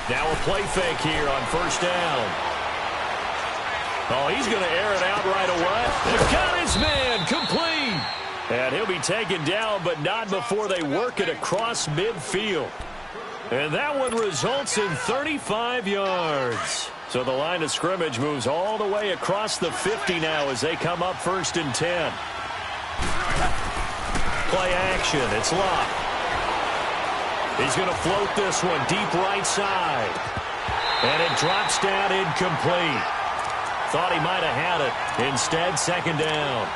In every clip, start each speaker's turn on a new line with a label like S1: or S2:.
S1: Now a play fake here on first down. Oh, he's going to air it out right away. They've got his man complete. And he'll be taken down, but not before they work it across midfield. And that one results in 35 yards. So the line of scrimmage moves all the way across the 50 now as they come up 1st and 10. Play action. It's Locke. He's going to float this one deep right side. And it drops down incomplete. Thought he might have had it. Instead, 2nd down.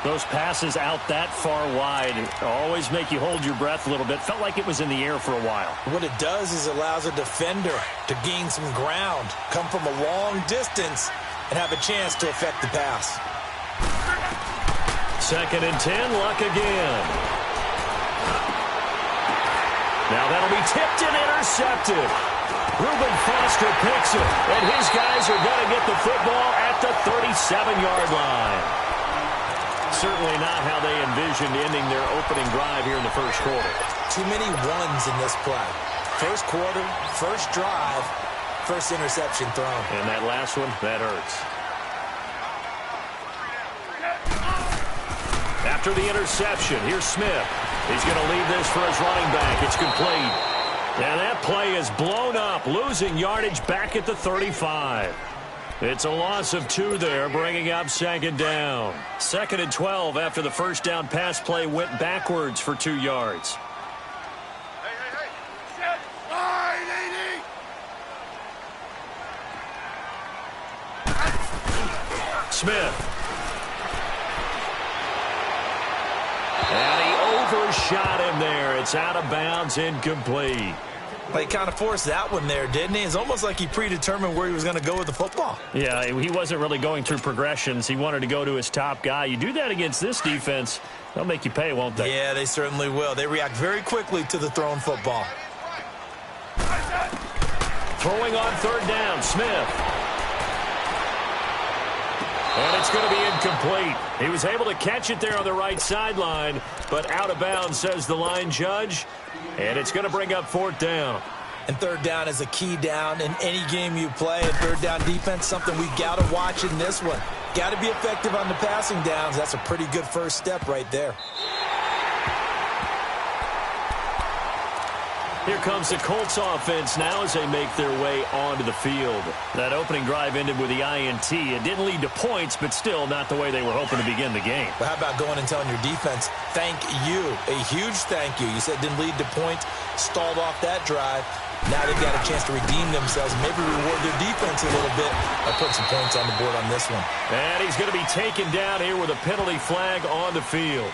S1: Those passes out that far wide always make you hold your breath a little bit. Felt like it was in the air for a while.
S2: What it does is allows a defender to gain some ground, come from a long distance, and have a chance to affect the pass.
S1: 2nd and 10, Luck again. Now that'll be tipped and intercepted. Reuben Foster picks it, and his guys are going to get the football at the 37-yard line. Certainly not how they envisioned ending their opening drive here in the first quarter.
S2: Too many ones in this play. First quarter, first drive, first interception thrown.
S1: And that last one, that hurts. After the interception, here's Smith. He's going to leave this for his running back. It's complete. And that play is blown up, losing yardage back at the 35. It's a loss of 2 there, bringing up 2nd down. 2nd and 12 after the first down pass play went backwards for 2 yards. Smith. And he overshot him there. It's out of bounds, incomplete.
S2: Well, he kind of forced that one there, didn't he? It's almost like he predetermined where he was going to go with the football.
S1: Yeah, he wasn't really going through progressions. He wanted to go to his top guy. You do that against this defense, they'll make you pay, won't they?
S2: Yeah, they certainly will. They react very quickly to the thrown football.
S1: Throwing on 3rd down, Smith. And it's going to be incomplete. He was able to catch it there on the right sideline, but out of bounds, says the line judge. And it's going to bring up 4th down.
S2: And 3rd down is a key down in any game you play. And 3rd down defense, something we got to watch in this one. Got to be effective on the passing downs. That's a pretty good first step right there.
S1: Here comes the Colts offense now as they make their way onto the field. That opening drive ended with the INT. It didn't lead to points, but still not the way they were hoping to begin the game.
S2: But how about going and telling your defense, thank you, a huge thank you. You said it didn't lead to points, stalled off that drive. Now they've got a chance to redeem themselves, maybe reward their defense a little bit by putting some points on the board on this one.
S1: And he's going to be taken down here with a penalty flag on the field.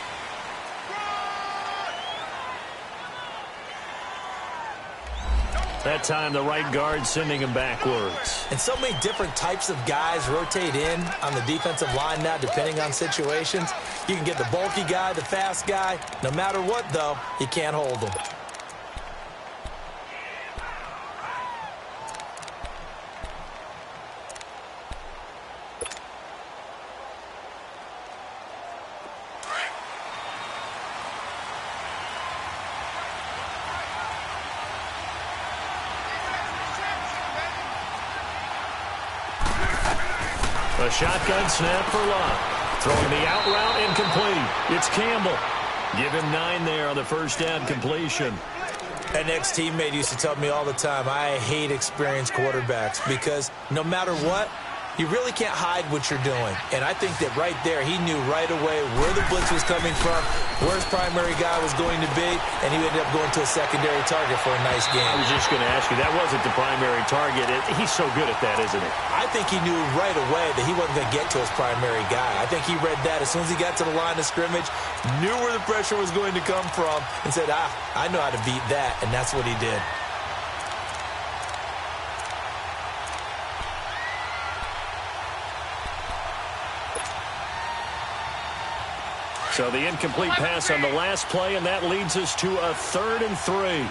S1: That time, the right guard sending him backwards.
S2: And so many different types of guys rotate in on the defensive line now, depending on situations. You can get the bulky guy, the fast guy. No matter what, though, you can't hold him.
S1: A shotgun snap for Locke. Throwing the out route incomplete. It's Campbell. Give him 9 there on the first down completion.
S2: An ex-teammate used to tell me all the time, I hate experienced quarterbacks because no matter what, you really can't hide what you're doing. And I think that right there, he knew right away where the blitz was coming from, where his primary guy was going to be, and he ended up going to a secondary target for a nice game.
S1: I was just going to ask you, that wasn't the primary target. He's so good at that, isn't he?
S2: I think he knew right away that he wasn't going to get to his primary guy. I think he read that as soon as he got to the line of scrimmage, knew where the pressure was going to come from, and said, I know how to beat that, and that's what he did.
S1: So the incomplete pass on the last play, and that leads us to a 3rd and 3.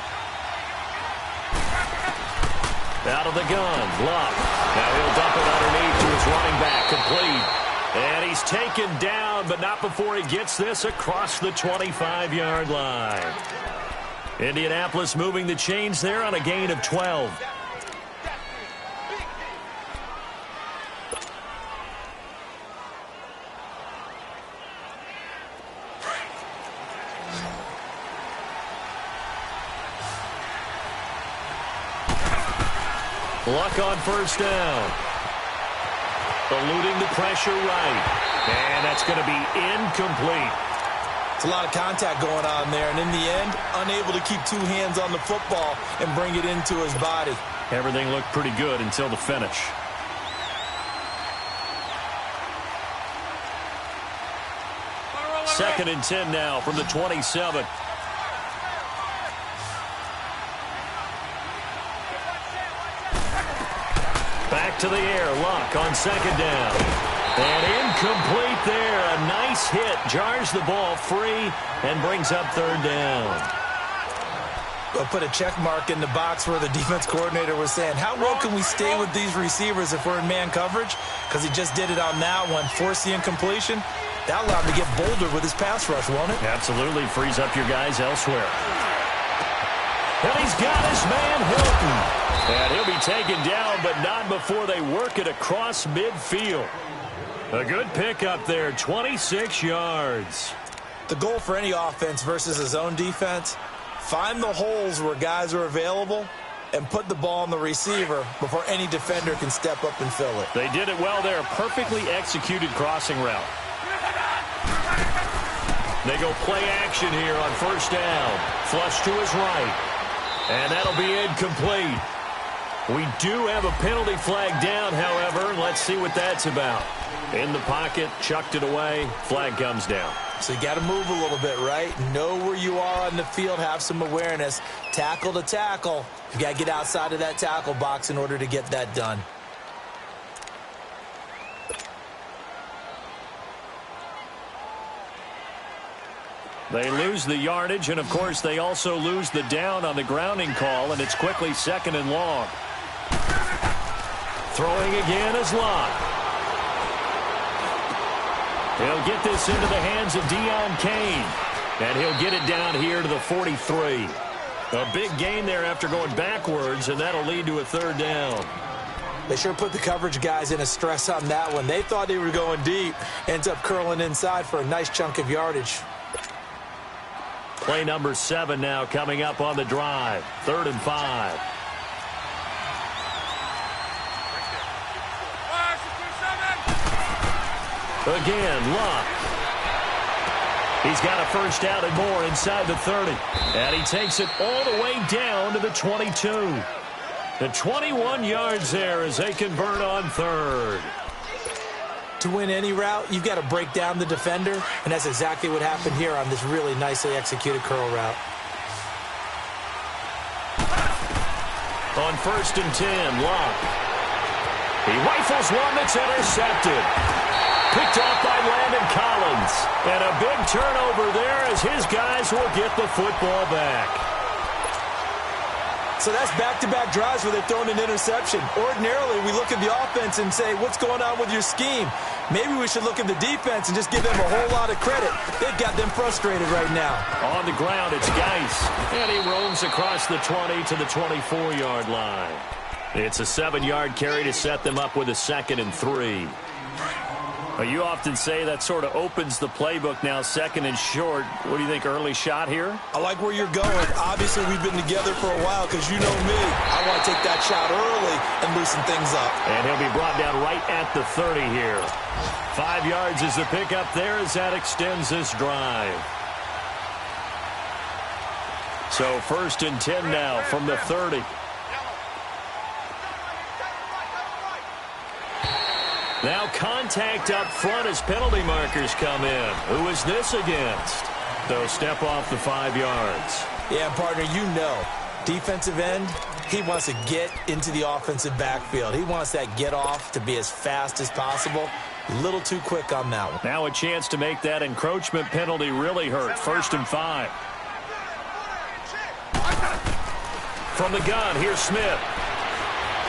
S1: Out of the gun, Locke. Now he'll dump it underneath to his running back, complete. And he's taken down, but not before he gets this across the 25-yard line. Indianapolis moving the chains there on a gain of 12. Luck on first down. Eluding the pressure right. And that's going to be incomplete.
S2: It's a lot of contact going on there, and in the end, unable to keep two hands on the football and bring it into his body.
S1: Everything looked pretty good until the finish. Second and 10 now from the 27. Back to the air. Luck on second down. And incomplete there. A nice hit. Jars the ball free and brings up third down.
S2: We'll put a check mark in the box where the defense coordinator was saying, how well can we stay with these receivers if we're in man coverage? Because he just did it on that one. Force the incompletion. That allowed him to get bolder with his pass rush, won't it?
S1: Absolutely. Frees up your guys elsewhere. And he's got his man Hilton. And he'll be taken down, but not before they work it across midfield. A good pickup there, 26 yards.
S2: The goal for any offense versus his own defense, find the holes where guys are available and put the ball on the receiver before any defender can step up and fill it.
S1: They did it well there. Perfectly executed crossing route. They go play action here on first down. Flush to his right. And that'll be incomplete. We do have a penalty flag down, however. Let's see what that's about. In the pocket, chucked it away. Flag comes down.
S2: So you got to move a little bit, right? Know where you are on the field. Have some awareness. Tackle to tackle. You got to get outside of that tackle box in order to get that done.
S1: They lose the yardage, and, of course, they also lose the down on the grounding call, and it's quickly second and long. Throwing again is Locke. He'll get this into the hands of Deion Kane, and he'll get it down here to the 43. A big gain there after going backwards, and that'll lead to a third down.
S2: They sure put the coverage guys in a stress on that one. They thought they were going deep. Ends up curling inside for a nice chunk of yardage.
S1: Play number 7 now coming up on the drive. 3rd and 5. Again, Luck. He's got a first down and more inside the 30. And he takes it all the way down to the 22. The 21 yards there as they convert on 3rd.
S2: To win any route, you've got to break down the defender, and that's exactly what happened here on this really nicely executed curl route.
S1: On 1st and 10, Locke. He rifles one that's intercepted. Picked off by Landon Collins. And a big turnover there as his guys will get the football back.
S2: So that's back-to-back drives where they've thrown an interception. Ordinarily, we look at the offense and say, what's going on with your scheme? Maybe we should look at the defense and just give them a whole lot of credit. They've got them frustrated right now.
S1: On the ground, it's Geis. And he roams across the 20 to the 24-yard line. It's a 7-yard carry to set them up with a 2nd and 3. You often say that sort of opens the playbook now, 2nd and short. What do you think, early shot here?
S2: I like where you're going. Obviously, we've been together for a while because you know me. I want to take that shot early and loosen things up. And
S1: he'll be brought down right at the 30 here. 5 yards is the pickup there as that extends this drive. So 1st and 10 now from the 30. Now contact up front as penalty markers come in. Who is this against? They'll step off the 5 yards.
S2: Yeah, partner, you know. Defensive end, he wants to get into the offensive backfield. He wants that get off to be as fast as possible. A little too quick on that one.
S1: Now a chance to make that encroachment penalty really hurt. 1st and 5. From the gun, here's Smith.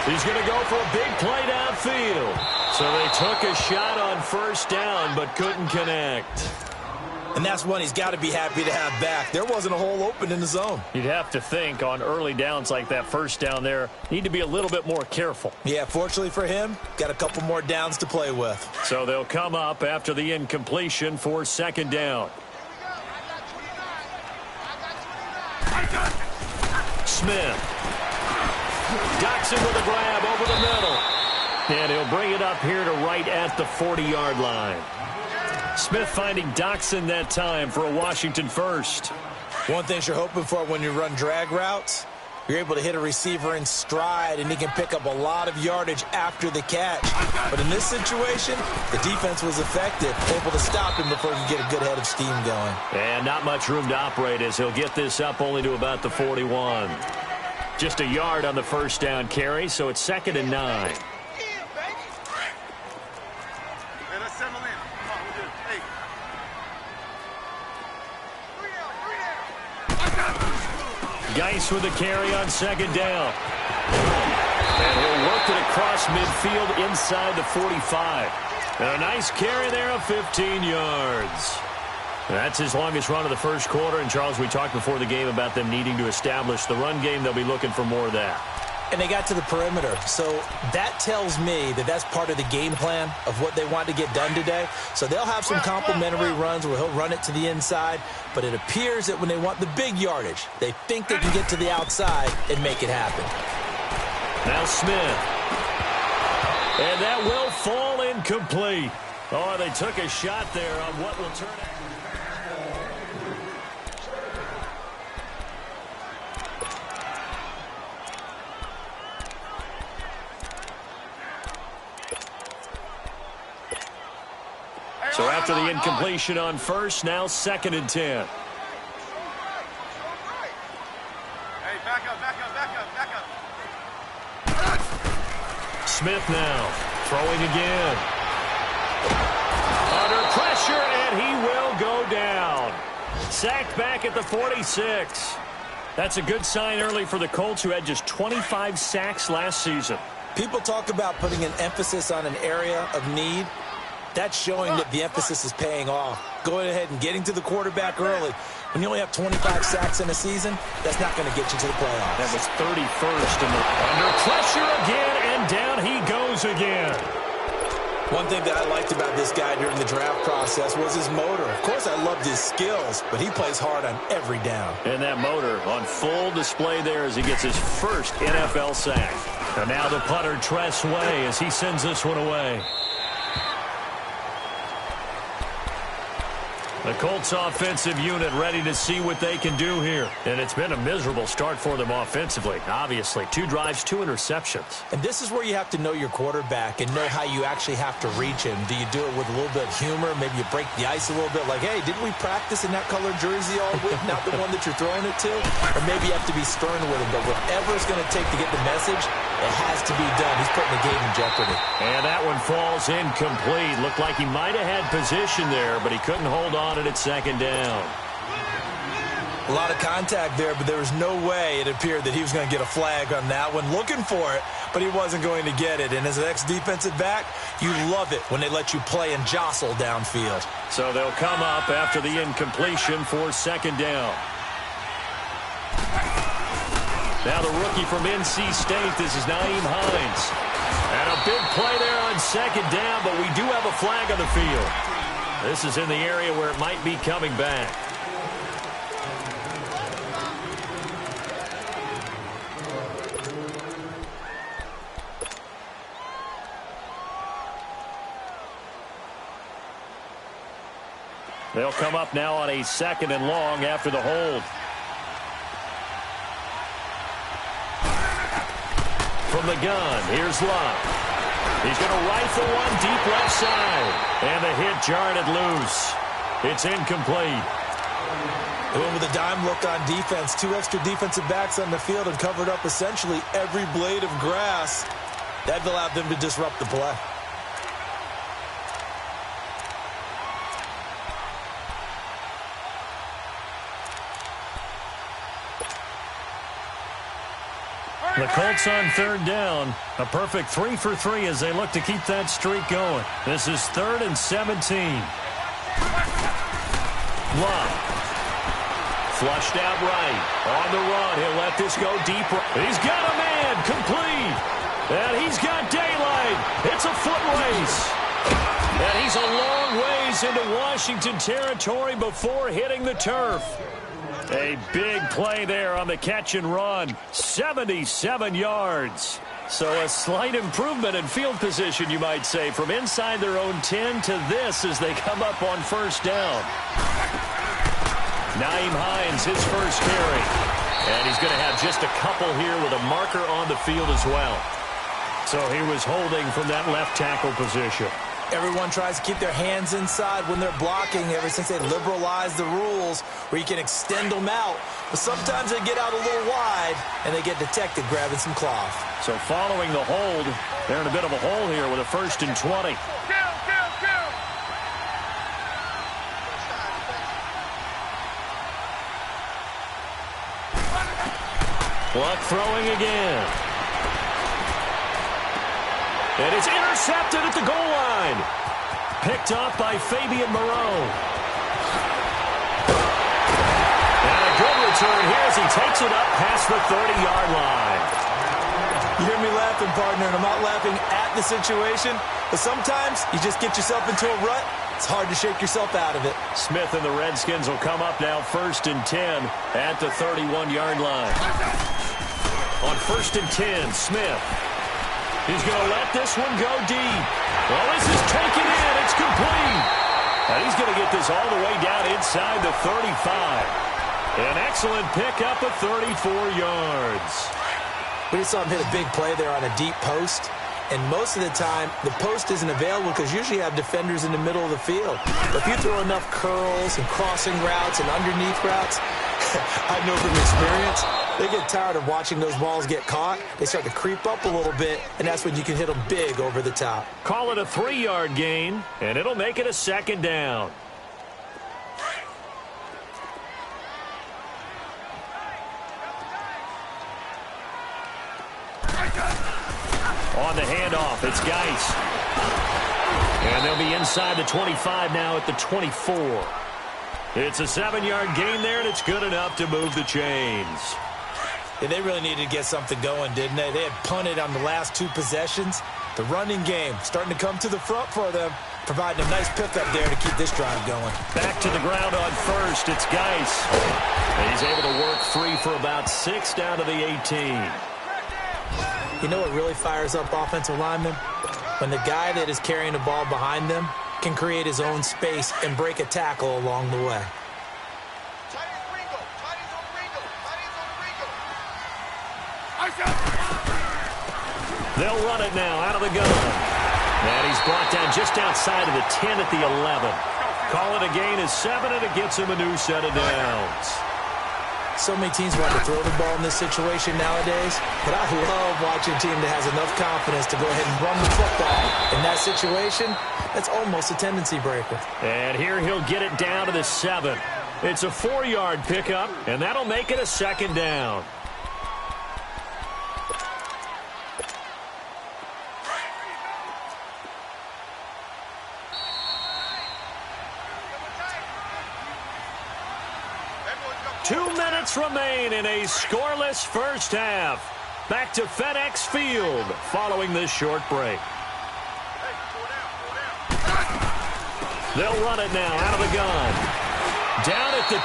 S1: He's going to go for a big play downfield. So they took a shot on 1st down, but couldn't connect.
S2: And that's one he's got to be happy to have back. There wasn't a hole open in the zone.
S1: You'd have to think on early downs like that first down there, need to be a little bit more careful.
S2: Yeah, fortunately for him, got a couple more downs to play with.
S1: So they'll come up after the incompletion for second down. Smith. Doxson with a grab over the middle. And he'll bring it up here to right at the 40-yard line. Smith finding Doxson that time for a Washington first.
S2: One thing you're hoping for when you run drag routes, you're able to hit a receiver in stride, and he can pick up a lot of yardage after the catch. But in this situation, the defense was effective, able to stop him before he could get a good head of steam going.
S1: And not much room to operate as he'll get this up only to about the 41. Just a yard on the first down carry, so it's 2nd and 9. Geis with the carry on second down. And he'll work it across midfield inside the 45. And a nice carry there of 15 yards. That's his longest run of the first quarter. And, Charles, we talked before the game about them needing to establish the run game. They'll be looking for more of that.
S2: And they got to the perimeter. So that tells me that that's part of the game plan of what they want to get done today. So they'll have some complementary runs where he'll run it to the inside. But it appears that when they want the big yardage, they think they can get to the outside and make it happen.
S1: Now Smith. And that will fall incomplete. Oh, they took a shot there on what will turn out. So after the incompletion on first, now 2nd and 10.
S3: Hey, back up.
S1: Smith now throwing again. Under pressure, and he will go down. Sacked back at the 46. That's a good sign early for the Colts, who had just 25 sacks last season.
S2: People talk about putting an emphasis on an area of need. That's showing that the emphasis is paying off. Going ahead and getting to the quarterback early. When you only have 25 sacks in a season, that's not going to get you to the playoffs.
S1: That was 31st. Under pressure again, and down he goes again.
S2: One thing that I liked about this guy during the draft process was his motor. Of course, I loved his skills, but he plays hard on every down.
S1: And that motor on full display there as he gets his first NFL sack. And now the punter, Tress Way, as he sends this one away. The Colts offensive unit ready to see what they can do here. And it's been a miserable start for them offensively. Obviously, 2 drives, 2 interceptions.
S2: And this is where you have to know your quarterback and know how you actually have to reach him. Do you do it with a little bit of humor? Maybe you break the ice a little bit. Like, hey, didn't we practice in that colored jersey all week? Not the one that you're throwing it to? Or maybe you have to be stern with him. But whatever it's going to take to get the message, it has to be done. He's putting the game in jeopardy.
S1: And that one falls incomplete. Looked like he might have had position there, but he couldn't hold on at 2nd down.
S2: A lot of contact there, but there was no way it appeared that he was going to get a flag on that one. Looking for it, but he wasn't going to get it. And as an ex-defensive back, you love it when they let you play and jostle downfield.
S1: So they'll come up after the incompletion for 2nd down. Now the rookie from NC State, this is Nyheim Hines. And a big play there on 2nd down, but we do have a flag on the field. This is in the area where it might be coming back. They'll come up now on a 2nd and long after the hold. From the gun, here's Luck. He's going to rifle one deep left side. And the hit jarred it loose. It's incomplete.
S2: They went with a dime look on defense. 2 extra defensive backs on the field and covered up essentially every blade of grass. That allowed them to disrupt the play.
S1: The Colts on 3rd down. A perfect 3 for 3 as they look to keep that streak going. This is 3rd and 17. Love. Flushed out right. On the run. He'll let this go deep. He's got a man. Complete. And he's got daylight. It's a foot race. And he's a long ways into Washington territory before hitting the turf. A big play there on the catch and run. 77 yards. So a slight improvement in field position, you might say, from inside their own 10 to this as they come up on first down. Nyheim Hines, his first carry. And he's going to have just a couple here with a marker on the field as well. So he was holding from that left tackle position.
S2: Everyone tries to keep their hands inside when they're blocking ever since they liberalized the rules where you can extend them out. But sometimes they get out a little wide and they get detected grabbing some cloth.
S1: So following the hold, they're in a bit of a hole here with a 1st and 20. Luck throwing again. And it's intercepted at the goal line. Picked up by Fabian Moreau. And a good return here as he takes it up past the 30-yard line.
S2: You hear me laughing, partner, and I'm not laughing at the situation, but sometimes you just get yourself into a rut. It's hard to shake yourself out of it.
S1: Smith and the Redskins will come up now 1st and 10 at the 31-yard line. On 1st and 10, Smith. He's going to let this one go deep. Well, this is taken in. It's complete. And he's going to get this all the way down inside the 35. An excellent pickup of 34 yards.
S2: We just saw him hit a big play there on a deep post. And most of the time, the post isn't available because usually you have defenders in the middle of the field. But if you throw enough curls and crossing routes and underneath routes, I know from experience, they get tired of watching those balls get caught. They start to creep up a little bit, and that's when you can hit them big over the top.
S1: Call it a 3-yard gain, and it'll make it a 2nd down. On the handoff, it's Geis. And they'll be inside the 25 now at the 24. It's a 7-yard gain there, and it's good enough to move the chains.
S2: Yeah, they really needed to get something going, didn't they? They had punted on the last 2 possessions. The running game starting to come to the front for them, providing a nice pickup there to keep this drive going.
S1: Back to the ground on 1st, it's Geis. And he's able to work free for about 6 down to the 18.
S2: You know what really fires up offensive linemen? When the guy that is carrying the ball behind them can create his own space and break a tackle along the way.
S1: They'll run it now out of the gun. And he's brought down just outside of the 10 at the 11. Call it a gain of 7, and it gets him a new set of downs.
S2: So many teams want to throw the ball in this situation nowadays, but I love watching a team that has enough confidence to go ahead and run the football. In that situation, that's almost a tendency breaker.
S1: And here he'll get it down to the 7. It's a 4-yard pickup, and that'll make it a 2nd down. Remain in a scoreless first half. Back to FedEx Field following this short break. They'll run it now out of the gun. Down at the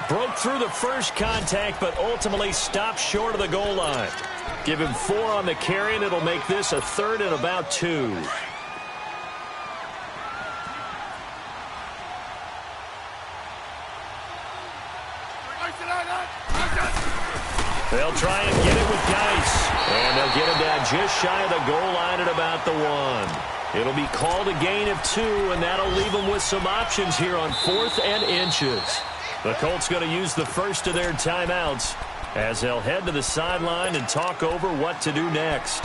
S1: 2. Broke through the first contact, but ultimately stopped short of the goal line. Give him 4 on the carry, and it'll make this a 3rd and about 2. They'll try and get it with Geis. And they'll get him down just shy of the goal line at about the 1. It'll be called a gain of 2, and that'll leave them with some options here on 4th and inches. The Colts going to use the first of their timeouts as they'll head to the sideline and talk over what to do next.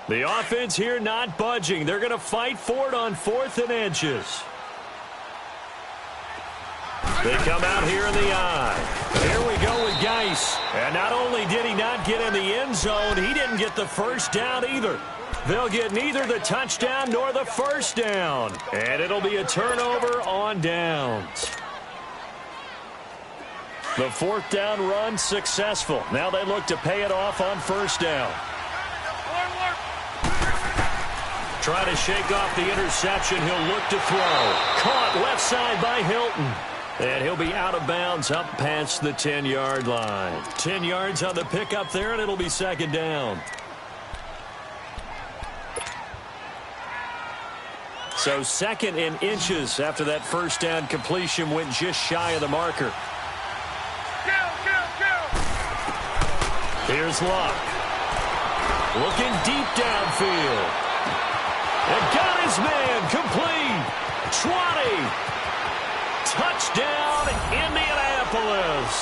S1: The offense here not budging. They're going to fight for it on 4th and inches. They come out here in the eye. Here we go with Geis. piece. And not only did he not get in the end zone, he didn't get the first down either. They'll get neither the touchdown nor the first down. And it'll be a turnover on downs. The fourth down run successful. Now they look to pay it off on first down. Try to shake off the interception. He'll look to throw. Caught left side by Hilton. And he'll be out of bounds up past the 10-yard line. 10 yards on the pickup there, and it'll be second down. So second in inches after that first down completion went just shy of the marker. Here's Luck. Looking deep downfield. And got his man complete. 20. Touchdown, Indianapolis.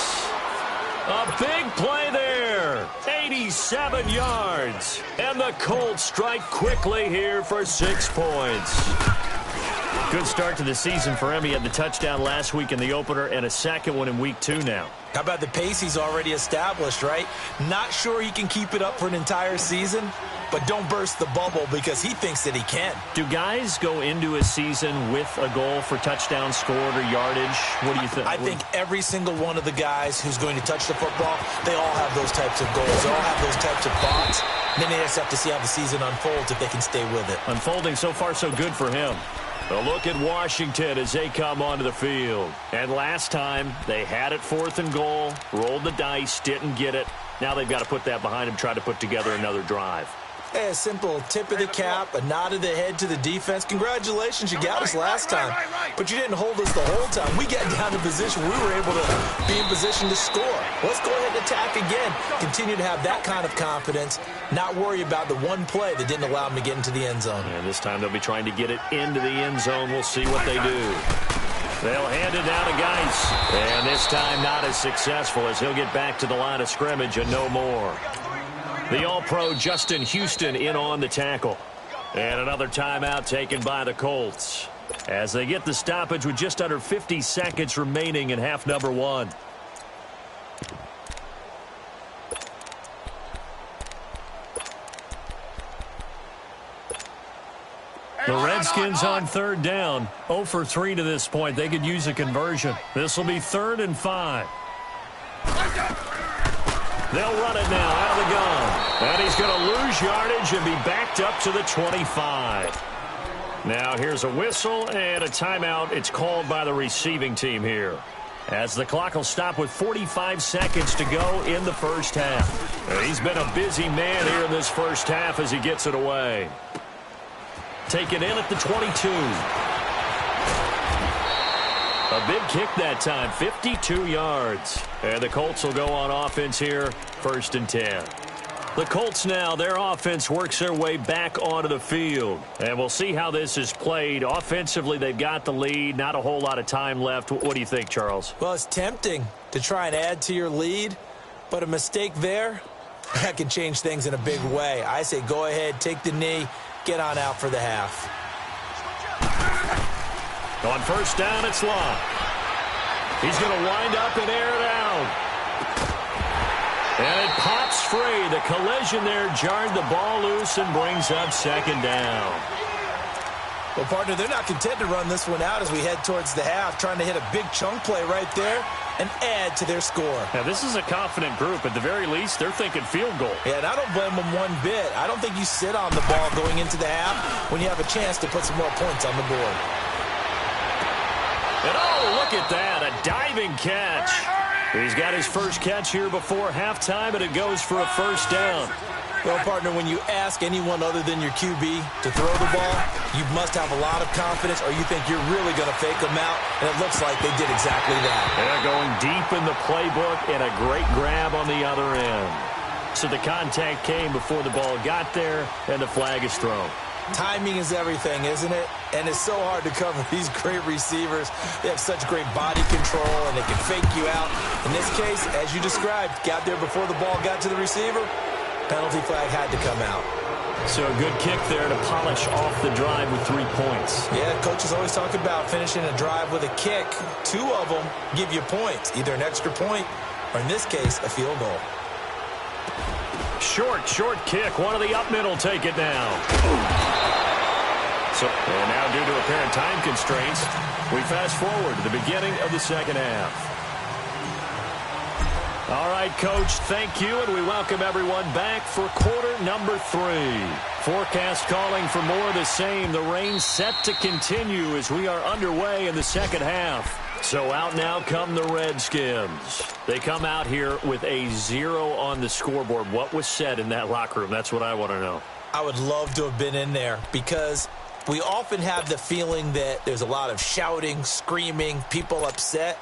S1: A big play there. 87 yards. And the Colts strike quickly here for 6 points. Good start to the season for him. He had the touchdown last week in the opener and a second one in week 2 now.
S2: How about the pace he's already established, right? Not sure he can keep it up for an entire season, but don't burst the bubble because he thinks that he can.
S1: Do guys go into a season with a goal for touchdowns scored or yardage? What do you think?
S2: I think every single one of the guys who's going to touch the football, they all have those types of goals. They all have those types of thoughts. And then they just have to see how the season unfolds if they can stay with it.
S1: Unfolding so far so good for him. A look at Washington as they come onto the field. And last time, they had it 4th and goal, rolled the dice, didn't get it. Now they've got to put that behind them, try to put together another drive.
S2: Hey, a simple tip of the cap, a nod of the head to the defense. Congratulations, you got us last time. But you didn't hold us the whole time. We got down in position. We were able to be in position to score. Let's go ahead and attack again. Continue to have that kind of confidence. Not worry about the one play that didn't allow them to get into the end zone.
S1: And this time they'll be trying to get it into the end zone. We'll see what they do. They'll hand it down to Geis. And this time not as successful as he'll get back to the line of scrimmage and no more. The All-Pro Justin Houston in on the tackle. And another timeout taken by the Colts as they get the stoppage with just under 50 seconds remaining in half number 1. The Redskins on third down. 0 for 3 to this point. They could use a conversion. This will be 3rd and 5. They'll run it now out of the gun. And he's going to lose yardage and be backed up to the 25. Now here's a whistle and a timeout. It's called by the receiving team here, as the clock will stop with 45 seconds to go in the first half. And he's been a busy man here in this first half as he gets it away. Taken in at the 22. A big kick that time, 52 yards. And the Colts will go on offense here, 1st and 10. The Colts now, their offense works their way back onto the field. And we'll see how this is played. Offensively, they've got the lead. Not a whole lot of time left. What do you think, Charles?
S2: Well, it's tempting to try and add to your lead, but a mistake there, that can change things in a big way. I say go ahead, take the knee, get on out for the half.
S1: On first down, it's Luck. He's going to wind up and air it out. And it pops free. The collision there jarred the ball loose and brings up second down.
S2: Well, partner, they're not content to run this one out as we head towards the half, trying to hit a big chunk play right there and add to their score.
S1: Now, this is a confident group. At the very least, they're thinking field goal.
S2: Yeah, and I don't blame them one bit. I don't think you sit on the ball going into the half when you have a chance to put some more points on the board.
S1: And oh, look at that, a diving catch. He's got his first catch here before halftime, and it goes for a first down.
S2: Well, partner, when you ask anyone other than your QB to throw the ball, you must have a lot of confidence, or you think you're really going to fake them out, and it looks like they did exactly that.
S1: They're going deep in the playbook, and a great grab on the other end. So the contact came before the ball got there, and the flag is thrown.
S2: Timing is everything, isn't it? And it's so hard to cover these great receivers. They have such great body control, and they can fake you out. In this case, as you described, got there before the ball got to the receiver. Penalty flag had to come out.
S1: So a good kick there to polish off the drive with 3 points.
S2: Yeah, coaches always talk about finishing a drive with a kick. 2 of them give you points, either an extra point or in this case, a field goal.
S1: Short kick. One of the up middle take it now. And now due to apparent time constraints, we fast forward to the beginning of the second half. All right, Coach, thank you, and we welcome everyone back for quarter number 3. Forecast calling for more of the same. The rain set to continue as we are underway in the second half. So out now come the Redskins. They come out here with a 0 on the scoreboard. What was said in that locker room? That's what I want to know.
S2: I would love to have been in there because we often have the feeling that there's a lot of shouting, screaming, people upset.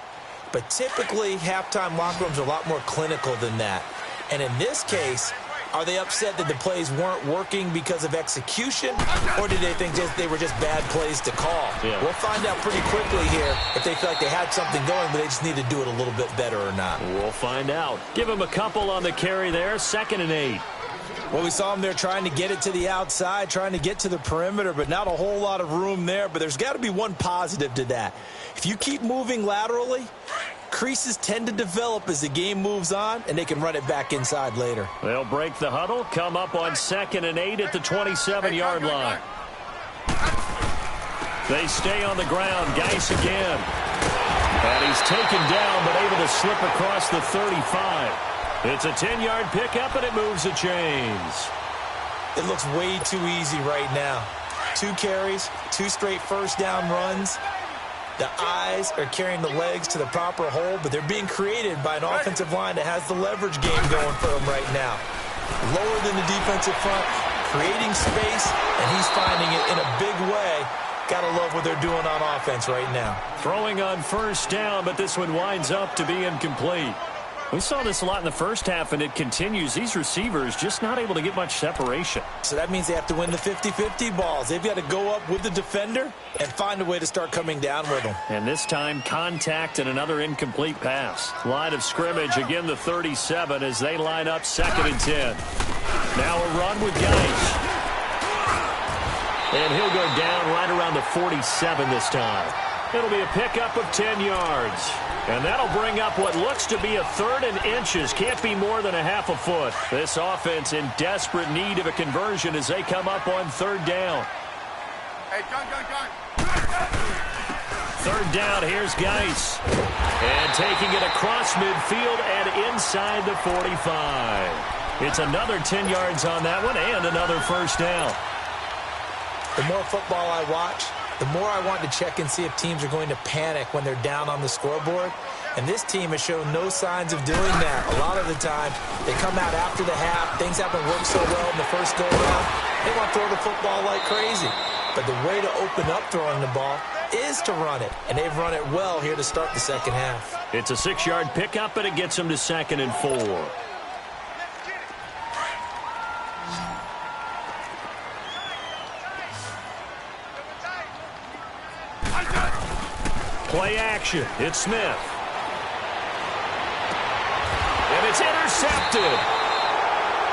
S2: But typically, halftime locker rooms are a lot more clinical than that. And in this case, are they upset that the plays weren't working because of execution? Or did they think they were just bad plays to call?
S1: Yeah.
S2: We'll find out pretty quickly here if they feel like they had something going, but they just need to do it a little bit better or not.
S1: We'll find out. Give them a couple on the carry there. 2nd and 8.
S2: Well, we saw them there trying to get it to the outside, trying to get to the perimeter, but not a whole lot of room there. But there's got to be one positive to that. If you keep moving laterally, creases tend to develop as the game moves on, and they can run it back inside later.
S1: They'll break the huddle, come up on 2nd and 8 at the 27-yard line. They stay on the ground. Geis again. And he's taken down, but able to slip across the 35. It's a 10-yard pickup, and it moves the chains.
S2: It looks way too easy right now. 2 carries, 2 straight first down runs. The eyes are carrying the legs to the proper hole, but they're being created by an offensive line that has the leverage game going for them right now. Lower than the defensive front, creating space, and he's finding it in a big way. Gotta love what they're doing on offense right now.
S1: Throwing on first down, but this one winds up to be incomplete. We saw this a lot in the first half, and it continues. These receivers just not able to get much separation.
S2: So that means they have to win the 50-50 balls. They've got to go up with the defender and find a way to start coming down with them.
S1: And this time, contact and another incomplete pass. Line of scrimmage, again the 37 as they line up 2nd and 10. Now a run with Geis. And he'll go down right around the 47 this time. It'll be a pickup of 10 yards. And that'll bring up what looks to be a 3rd and inches. Can't be more than a half a foot. This offense in desperate need of a conversion as they come up on 3rd down.
S3: Hey, gun.
S1: 3rd down, here's Geis. And taking it across midfield and inside the 45. It's another 10 yards on that one and another first down.
S2: The more football I watch, the more I want to check and see if teams are going to panic when they're down on the scoreboard. And this team has shown no signs of doing that. A lot of the time, they come out after the half. Things haven't worked so well in the first go-around. They want to throw the football like crazy. But the way to open up throwing the ball is to run it. And they've run it well here to start the second half.
S1: It's a 6-yard pickup, and it gets them to 2nd and 4. Play action. It's Smith. And it's intercepted.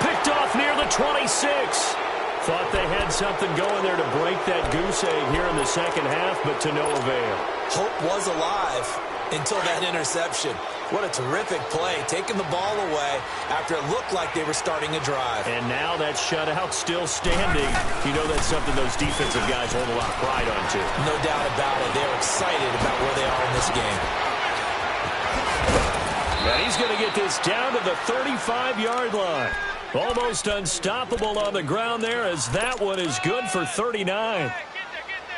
S1: Picked off near the 26. Thought they had something going there to break that goose egg here in the second half, but to no avail.
S2: Hope was alive until that interception. What a terrific play, taking the ball away after it looked like they were starting a drive.
S1: And now that shutout still standing. You know that's something those defensive guys hold a lot of pride on, too.
S2: No doubt about it. They're excited about where they are in this game.
S1: And he's going to get this down to the 35-yard line. Almost unstoppable on the ground there as that one is good for 39.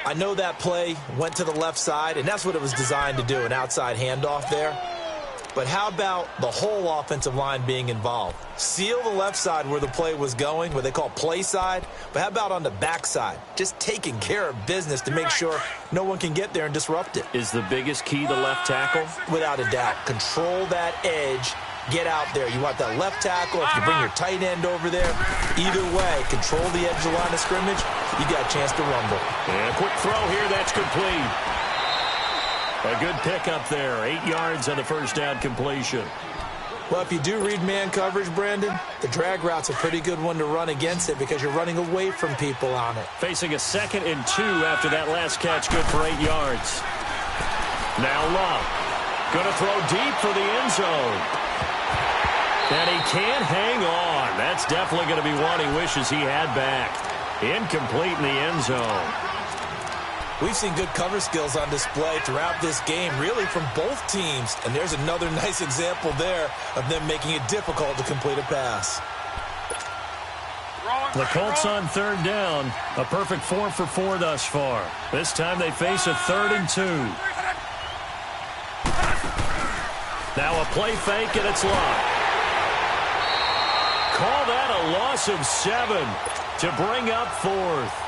S2: I know that play went to the left side, and that's what it was designed to do, an outside handoff there. But how about the whole offensive line being involved? Seal the left side where the play was going, what they call play side. But how about on the back side? Just taking care of business to make sure no one can get there and disrupt it.
S1: Is the biggest key the left tackle?
S2: Without a doubt. Control that edge. Get out there. You want that left tackle. If you bring your tight end over there, either way, control the edge of the line of scrimmage, you got a chance to rumble.
S1: And a quick throw here. That's complete. A good pickup there. 8 yards on the first down completion.
S2: Well, if you do read man coverage, Brandon, the drag route's a pretty good one to run against it because you're running away from people on it.
S1: Facing a 2nd and 2 after that last catch, good for 8 yards. Now Love. Going to throw deep for the end zone. And he can't hang on. That's definitely going to be one he wishes he had back. Incomplete in the end zone.
S2: We've seen good cover skills on display throughout this game, really from both teams. And there's another nice example there of them making it difficult to complete a pass.
S1: The Colts on third down. A perfect 4 for 4 thus far. This time they face a 3rd and 2. Now a play fake, and it's locked. Call that a loss of 7 to bring up 4th.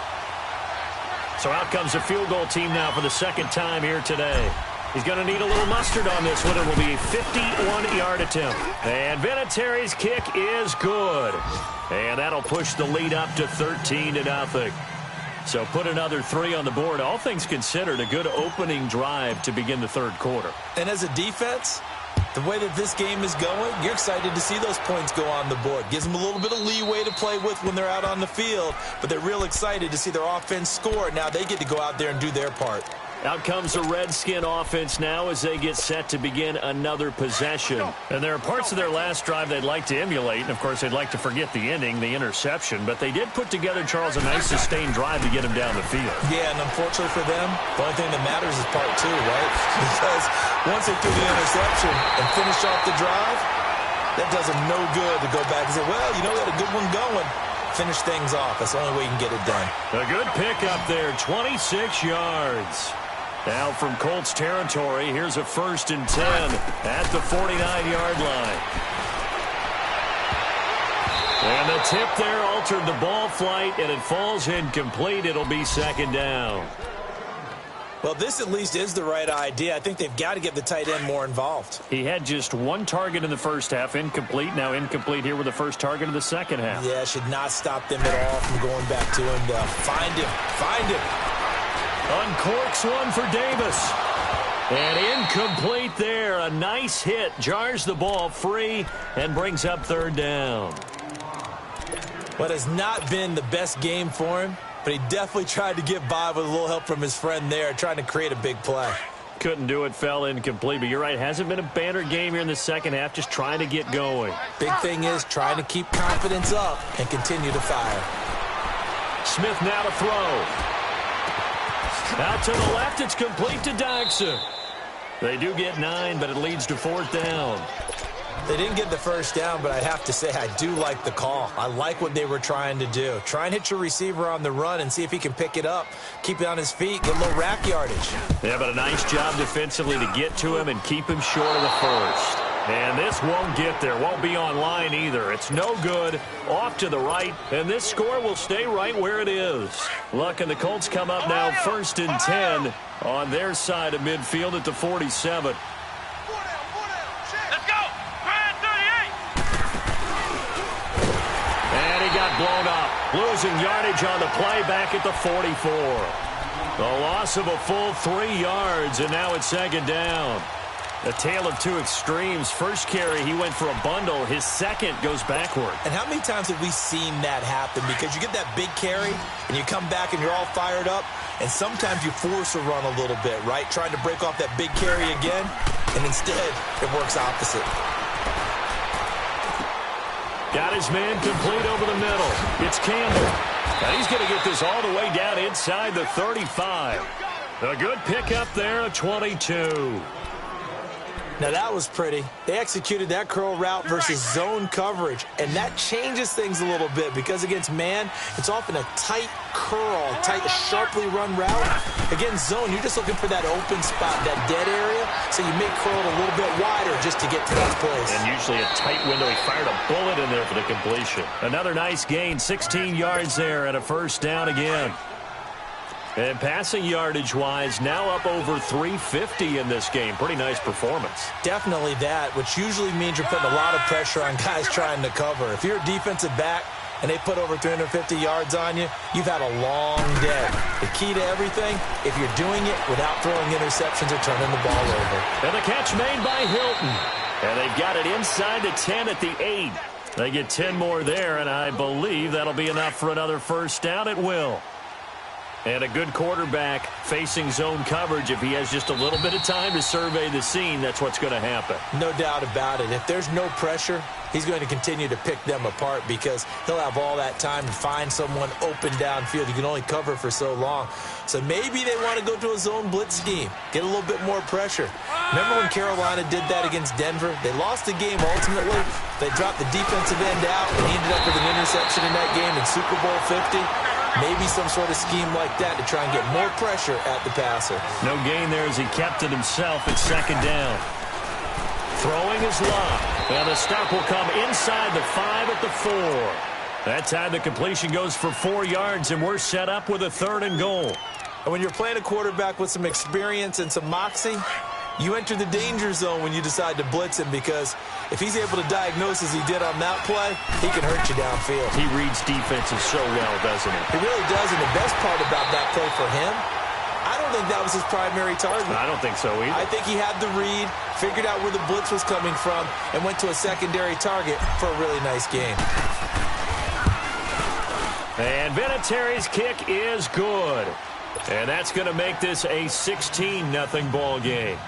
S1: So out comes the field goal team now for the second time here today. He's going to need a little mustard on this one. It will be a 51-yard attempt. And Vinatieri's kick is good. And that'll push the lead up to 13-0. So put another 3 on the board. All things considered, a good opening drive to begin the third quarter.
S2: And as a defense, the way that this game is going, you're excited to see those points go on the board. Gives them a little bit of leeway to play with when they're out on the field, but they're real excited to see their offense score. Now they get to go out there and do their part.
S1: Out comes the Redskin offense now as they get set to begin another possession. And there are parts of their last drive they'd like to emulate. And, of course, they'd like to forget the ending, the interception. But they did put together, Charles, a nice sustained drive to get him down the field.
S2: Yeah, and unfortunately for them, the only thing that matters is part 2, right? Because once they threw the interception and finished off the drive, that does them no good to go back and say, well, you know, we had a good one going. Finish things off. That's the only way you can get it done.
S1: A good pickup there, 26 yards. Now from Colts territory, here's a 1st and 10 at the 49-yard line. And the tip there altered the ball flight, and it falls incomplete. It'll be 2nd down.
S2: Well, this at least is the right idea. I think they've got to get the tight end more involved.
S1: He had just 1 target in the first half, incomplete. Now incomplete here with the first target of the second half.
S2: Yeah, should not stop them at all from going back to him to find him.
S1: Uncorks one for Davis. And incomplete there. A nice hit. Jars the ball free and brings up 3rd down.
S2: What has not been the best game for him, but he definitely tried to get by with a little help from his friend there, trying to create a big play.
S1: Couldn't do it, fell incomplete. But you're right, hasn't been a banner game here in the second half, just trying to get going.
S2: Big thing is trying to keep confidence up and continue to fire.
S1: Smith now to throw. Out to the left, it's complete to Dodson. They do get 9, but it leads to 4th down.
S2: They didn't get the first down, but I have to say I do like the call. I like what they were trying to do. Try and hit your receiver on the run and see if he can pick it up, keep it on his feet, get a little rack yardage.
S1: Yeah, but a nice job defensively to get to him and keep him short of the first. And this won't get there. Won't be online either. It's no good. Off to the right. And this score will stay right where it is. Luck and the Colts come up now 1st and 10 on their side of midfield at the 47.
S3: Let's go. Grand 38.
S1: And he got blown up. Losing yardage on the play back at the 44. The loss of a full 3 yards, and now it's 2nd down. A tale of 2 extremes. First carry, he went for a bundle. His second goes backward.
S2: And how many times have we seen that happen? Because you get that big carry, and you come back, and you're all fired up, and sometimes you force a run a little bit, right? Trying to break off that big carry again, and instead, it works opposite.
S1: Got his man complete over the middle. It's Campbell. And he's going to get this all the way down inside the 35. A good pickup there, a 22.
S2: Now, that was pretty. They executed that curl route versus zone coverage, and that changes things a little bit because against man, it's often a tight curl, tight, sharply run route. Against zone, you're just looking for that open spot, that dead area, so you make curl a little bit wider just to get to that place.
S1: And usually a tight window. He fired a bullet in there for the completion. Another nice gain, 16 yards there and a 1st down again. And passing yardage-wise, now up over 350 in this game. Pretty nice performance.
S2: Definitely that, which usually means you're putting a lot of pressure on guys trying to cover. If you're a defensive back and they put over 350 yards on you, you've had a long day. The key to everything, if you're doing it without throwing interceptions or turning the ball over.
S1: And the catch made by Hilton. And they've got it inside the 10 at the 8. They get 10 more there, and I believe that'll be enough for another 1st down. It will. And a good quarterback facing zone coverage, if he has just a little bit of time to survey the scene, that's what's going to happen.
S2: No doubt about it. If there's no pressure, he's going to continue to pick them apart because he'll have all that time to find someone open downfield. You can only cover for so long. So maybe they want to go to a zone blitz scheme, get a little bit more pressure. Remember when Carolina did that against Denver? They lost the game ultimately. They dropped the defensive end out, and he ended up with an interception in that game in Super Bowl 50. Maybe some sort of scheme like that to try and get more pressure at the passer.
S1: No gain there as he kept it himself at second down. Throwing his lob. And the stop will come inside the 5 at the 4. That time the completion goes for 4 yards, and we're set up with a 3rd and goal.
S2: And when you're playing a quarterback with some experience and some moxie, you enter the danger zone when you decide to blitz him, because if he's able to diagnose as he did on that play, he can hurt you downfield.
S1: He reads defenses so well, doesn't he?
S2: He really does, and the best part about that play for him, I don't think that was his primary target.
S1: I don't think so either.
S2: I think he had the read, figured out where the blitz was coming from, and went to a secondary target for a really nice game.
S1: And Vinatieri's kick is good. And that's going to make this a 16-0 ball game.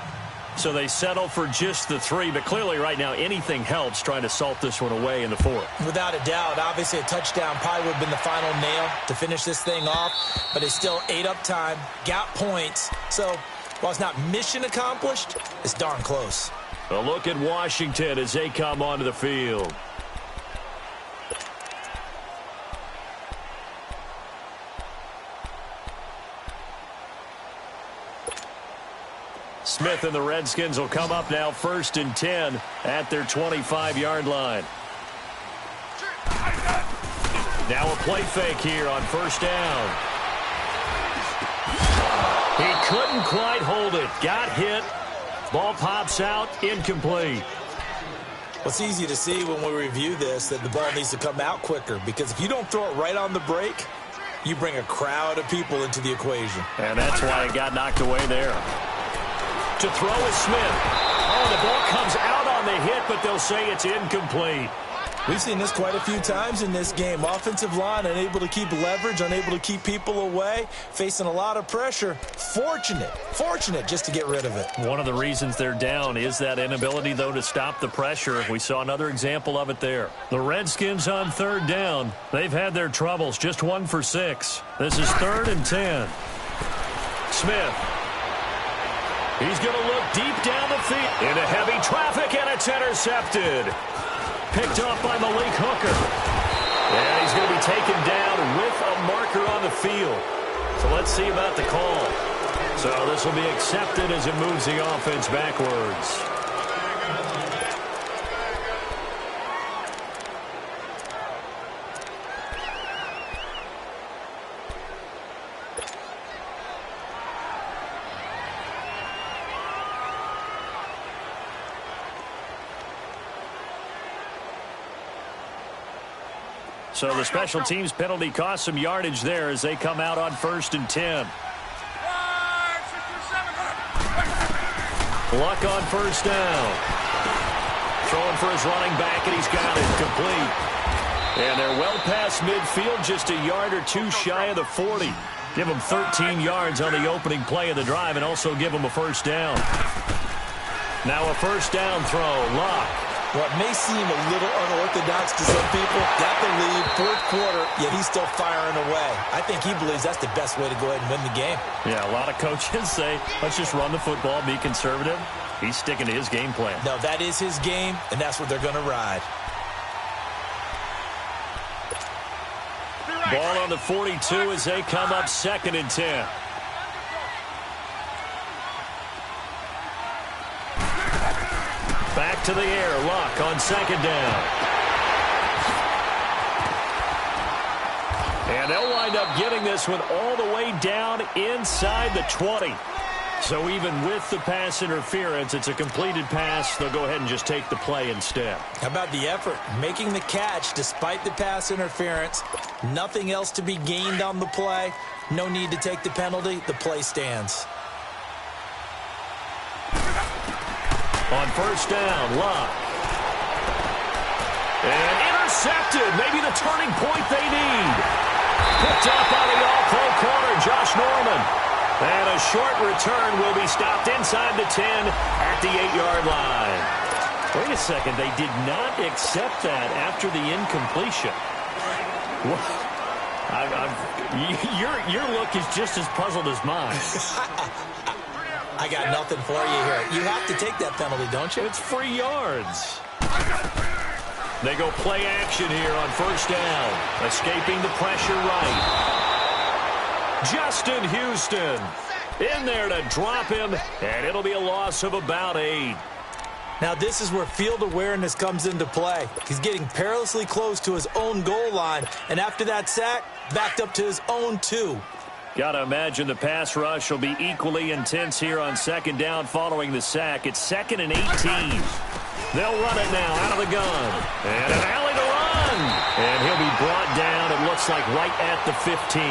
S1: So they settle for just the 3, but clearly right now anything helps trying to salt this one away in the 4th.
S2: Without a doubt, obviously a touchdown probably would have been the final nail to finish this thing off, but it's still ate up time, got points. So while it's not mission accomplished, it's darn close.
S1: A look at Washington as they come onto the field. Smith and the Redskins will come up now 1st and 10 at their 25-yard line. Now a play fake here on 1st down. He couldn't quite hold it. Got hit. Ball pops out. Incomplete.
S2: Well, it's easy to see when we review this that the ball needs to come out quicker, because if you don't throw it right on the break, you bring a crowd of people into the equation.
S1: And that's why it got knocked away there. To throw is Smith. Oh, the ball comes out on the hit, but they'll say it's incomplete.
S2: We've seen this quite a few times in this game. Offensive line unable to keep leverage, unable to keep people away, facing a lot of pressure. Fortunate just to get rid of it.
S1: One of the reasons they're down is that inability, though, to stop the pressure. We saw another example of it there. The Redskins on 3rd down. They've had their troubles, just 1 for 6. This is 3rd and 10. Smith. He's going to look deep down the field. Into heavy traffic, and it's intercepted. Picked off by Malik Hooker. And he's going to be taken down with a marker on the field. So let's see about the call. So this will be accepted as it moves the offense backwards. So the special teams penalty cost some yardage there as they come out on 1st and 10. Luck on 1st down. Throwing for his running back, and he's got it complete. And they're well past midfield, just a yard or 2 shy of the 40. Give them 13 yards on the opening play of the drive and also give them a 1st down. Now a 1st down throw. Luck.
S2: What may seem a little unorthodox to some people, got the lead, 4th quarter, yet he's still firing away. I think he believes that's the best way to go ahead and win the game.
S1: Yeah, a lot of coaches say, let's just run the football, be conservative. He's sticking to his game plan.
S2: No, that is his game, and that's what they're going to ride.
S1: Ball on the 42 as they come up 2nd and 10. Back to the air. Luck on 2nd down. And they'll wind up getting this one all the way down inside the 20. So even with the pass interference, it's a completed pass. They'll go ahead and just take the play instead.
S2: How about the effort? Making the catch despite the pass interference. Nothing else to be gained on the play. No need to take the penalty. The play stands.
S1: On 1st down, Luck. And intercepted. Maybe the turning point they need. Picked up by the all-pro corner, Josh And a short return will be stopped inside the 10 at the 8-yard line. Wait a second. They did not accept that after the incompletion. Your look is just as puzzled as mine.
S2: I got nothing for you here. You have to take that penalty, don't you?
S1: It's free yards. They go play action here on first down. Escaping the pressure right. Justin Houston in there to drop him, and it'll be a loss of about 8.
S2: Now this is where field awareness comes into play. He's getting perilously close to his own goal line, and after that sack, backed up to his own 2.
S1: Gotta imagine the pass rush will be equally intense here on second down following the sack. It's 2nd and 18. They'll run it now out of the gun. And an alley to run. And he'll be brought down, it looks like, right at the 15.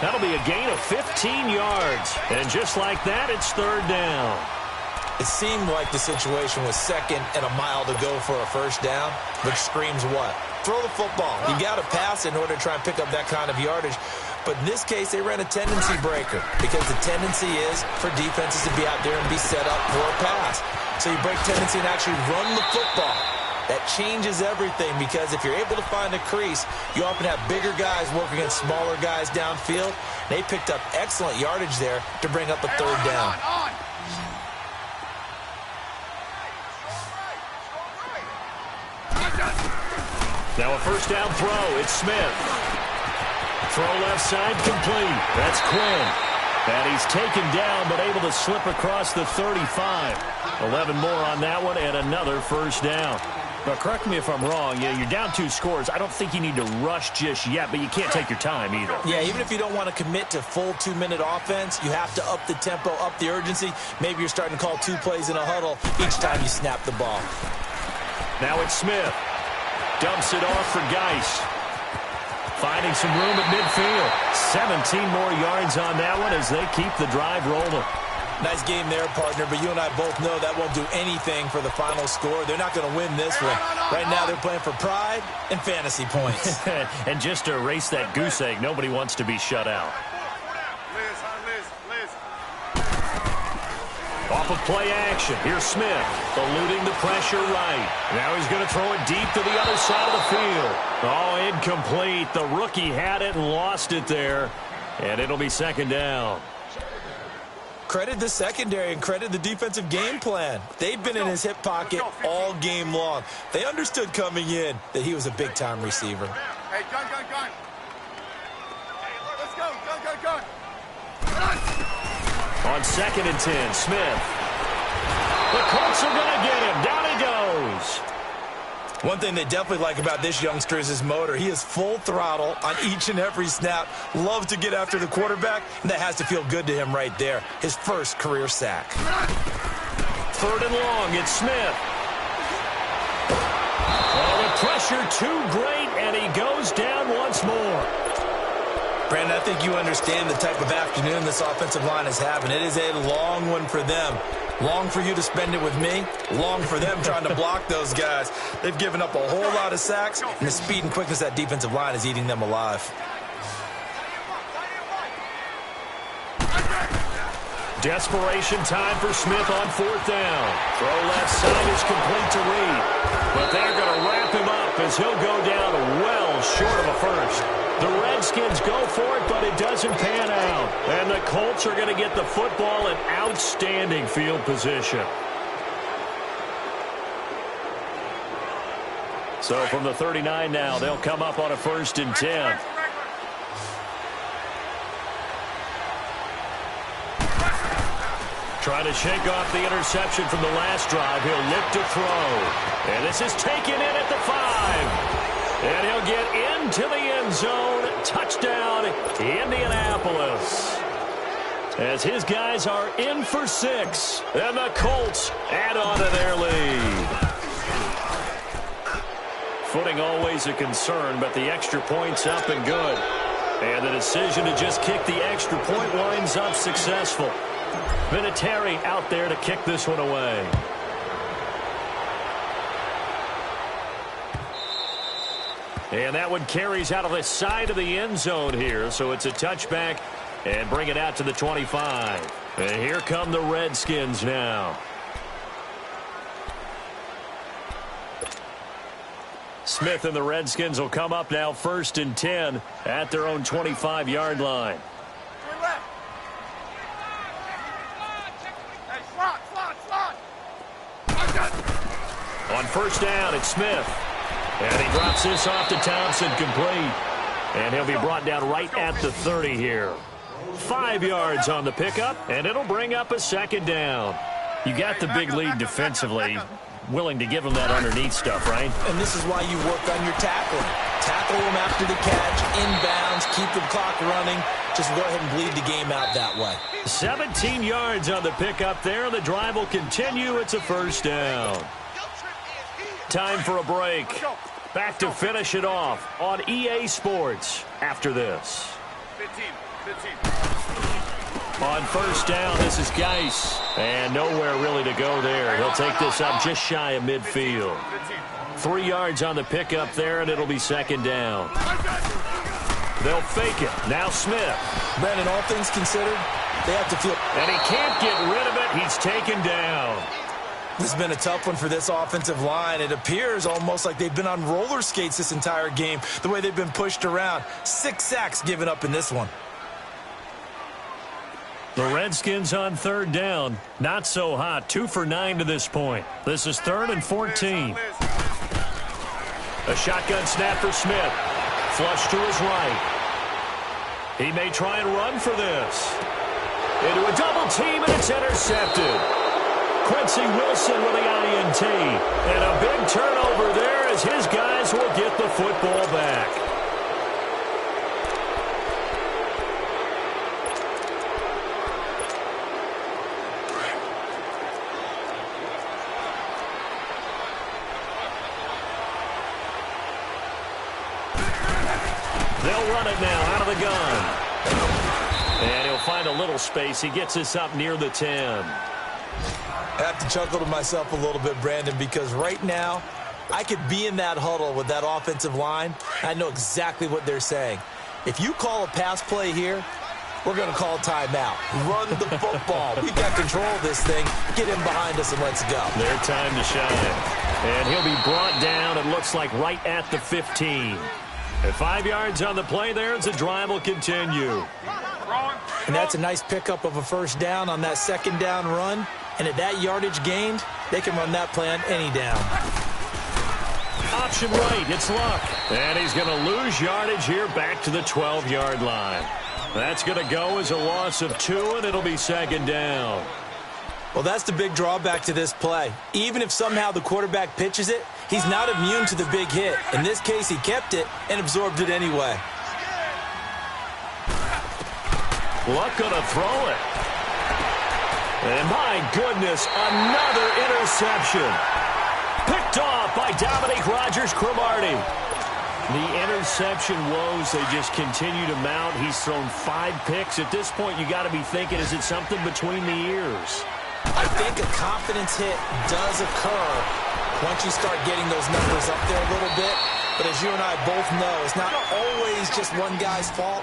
S1: That'll be a gain of 15 yards. And just like that, it's 3rd down.
S2: It seemed like the situation was 2nd and a mile to go for a first down, which screams what? Throw the football. You got to pass in order to try and pick up that kind of yardage. But in this case, they ran a tendency breaker because the tendency is for defenses to be out there and be set up for a pass. So you break tendency and actually run the football. That changes everything because if you're able to find a crease, you often have bigger guys working against smaller guys downfield. They picked up excellent yardage there to bring up a 3rd down.
S1: Now a first down throw. It's Smith. Throw left side complete. That's Quinn. And he's taken down but able to slip across the 35. 11 more on that one and another first down. Now, correct me if I'm wrong. Yeah, you're down 2 scores. I don't think you need to rush just yet, but you can't take your time either.
S2: Yeah, even if you don't want to commit to full 2-minute offense, you have to up the tempo, up the urgency. Maybe you're starting to call 2 plays in a huddle each time you snap the ball.
S1: Now it's Smith. Dumps it off for Geis. Finding some room at midfield. 17 more yards on that one as they keep the drive rolling.
S2: Nice game there, partner, but you and I both know that won't do anything for the final score. They're not going to win this one. Right now they're playing for pride and fantasy points.
S1: And just to erase that goose egg, nobody wants to be shut out. Off of play action, here's Smith, eluding the pressure right. Now he's going to throw it deep to the other side of the field. Oh, incomplete. The rookie had it and lost it there. And it'll be 2nd down.
S2: Credit the secondary and credit the defensive game plan. They've been in his hip pocket all game long. They understood coming in that he was a big-time receiver.
S3: Hey, gun. Hey, let's go, gun.
S1: On 2nd and 10, Smith. The Colts are going to get him. Down he goes.
S2: One thing they definitely like about this youngster is his motor. He is full throttle on each and every snap. Loves to get after the quarterback, and that has to feel good to him right there. His first career sack.
S1: 3rd and long, it's Smith. Oh, the pressure too great, and he goes down once more.
S2: Brandon, I think you understand the type of afternoon this offensive line is having. It is a long one for them. Long for you to spend it with me. Long for them trying to block those guys. They've given up a whole lot of sacks, and the speed and quickness of that defensive line is eating them alive.
S1: Desperation time for Smith on 4th down. Throw left side is complete to Reed. But they're going to wrap him up as he'll go down well short of a first. The Redskins go for it, but it doesn't pan out. And the Colts are going to get the football in outstanding field position. So from the 39 now, they'll come up on a 1st and 10. Trying to shake off the interception from the last drive. He'll look to throw. And this is taken in at the 5. And he'll get into the end zone. Touchdown, Indianapolis. As his guys are in for 6. And the Colts add on to their lead. Footing always a concern, but the extra point's up and good. And the decision to just kick the extra point winds up successful. Vinatieri out there to kick this one away. And that one carries out of the side of the end zone here. So it's a touchback and bring it out to the 25. And here come the Redskins now. Smith and the Redskins will come up now 1st and 10 at their own 25-yard line. On 1st down, it's Smith. And he drops this off to Thompson, complete. And he'll be brought down right at the 30 here. 5 yards on the pickup, and it'll bring up a 2nd down. You got the big lead defensively. Willing to give them that underneath stuff, right?
S2: And this is why you work on your tackling. Tackle them after the catch, inbounds, keep the clock running. Just go ahead and bleed the game out that way.
S1: 17 yards on the pickup there. The drive will continue. It's a 1st down. Time for a break. Back to finish it off on EA Sports after this.
S3: 15.
S1: On 1st down, this is Geis. And nowhere really to go there. He'll take this up just shy of midfield. 3 yards on the pickup there, and it'll be 2nd down. They'll fake it. Now Smith.
S2: Brandon, all things considered, they have to feel...
S1: And he can't get rid of it. He's taken down.
S2: This has been a tough one for this offensive line. It appears almost like they've been on roller skates this entire game, the way they've been pushed around. 6 sacks given up in this one.
S1: The Redskins on 3rd down. Not so hot. 2 for 9 to this point. This is 3rd and 14. A shotgun snap for Smith. Flush to his right. He may try and run for this. Into a double team, and it's intercepted. Quincy Wilson with the INT. And a big turnover there as his guys will get the football back. They'll run it now out of the gun. And he'll find a little space. He gets this up near the 10.
S2: I have to chuckle to myself a little bit, Brandon, because right now I could be in that huddle with that offensive line. I know exactly what they're saying. If you call a pass play here, we're going to call timeout. Run the football. We've got control of this thing. Get him behind us and let's go.
S1: Their time to shine. And he'll be brought down, it looks like, right at the 15. And 5 yards on the play there as the drive will continue.
S2: And that's a nice pickup of a 1st down on that 2nd down run. And at that yardage gained, they can run that play on any down.
S1: Option right, it's Luck. And he's going to lose yardage here back to the 12-yard line. That's going to go as a loss of 2, and it'll be 2nd down.
S2: Well, that's the big drawback to this play. Even if somehow the quarterback pitches it, he's not immune to the big hit. In this case, he kept it and absorbed it anyway.
S1: Luck going to throw it. And my goodness, another interception. Picked off by Dominique Rodgers-Cromartie. The interception woes, they just continue to mount. He's thrown 5 picks. At this point, you got to be thinking, is it something between the ears?
S2: I think a confidence hit does occur once you start getting those numbers up there a little bit. But as you and I both know, it's not always just one guy's fault.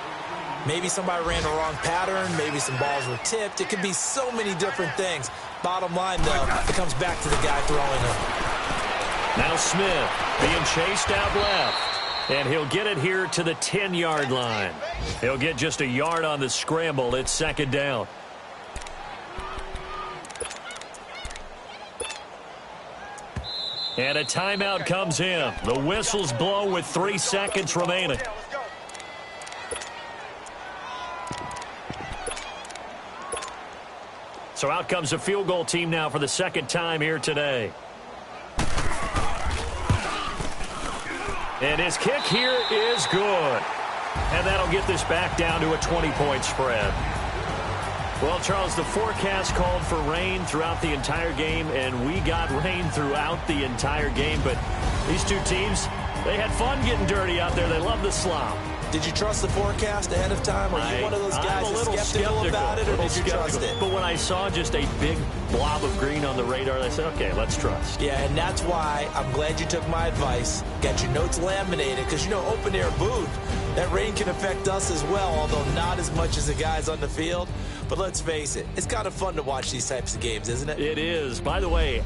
S2: Maybe somebody ran the wrong pattern. Maybe some balls were tipped. It could be so many different things. Bottom line, though, it comes back to the guy throwing them.
S1: Now Smith being chased out left. And he'll get it here to the 10-yard line. He'll get just a yard on the scramble. It's 2nd down. And a timeout comes in. The whistles blow with 3 seconds remaining. So out comes the field goal team now for the 2nd time here today. And his kick here is good. And that'll get this back down to a 20-point spread. Well, Charles, the forecast called for rain throughout the entire game, and we got rain throughout the entire game. But these two teams, they had fun getting dirty out there. They love the slop.
S2: Did you trust the forecast ahead of time? Are you one of those guys that's skeptical about it, or did you trust it?
S1: But when I saw just a big blob of green on the radar, I said, okay, let's trust.
S2: Yeah, and that's why I'm glad you took my advice. Got your notes laminated, because, you know, open-air booth, That rain can affect us as well, although not as much as the guys on the field. But let's face it, it's kind of fun to watch these types of games, isn't it?
S1: It is. By the way,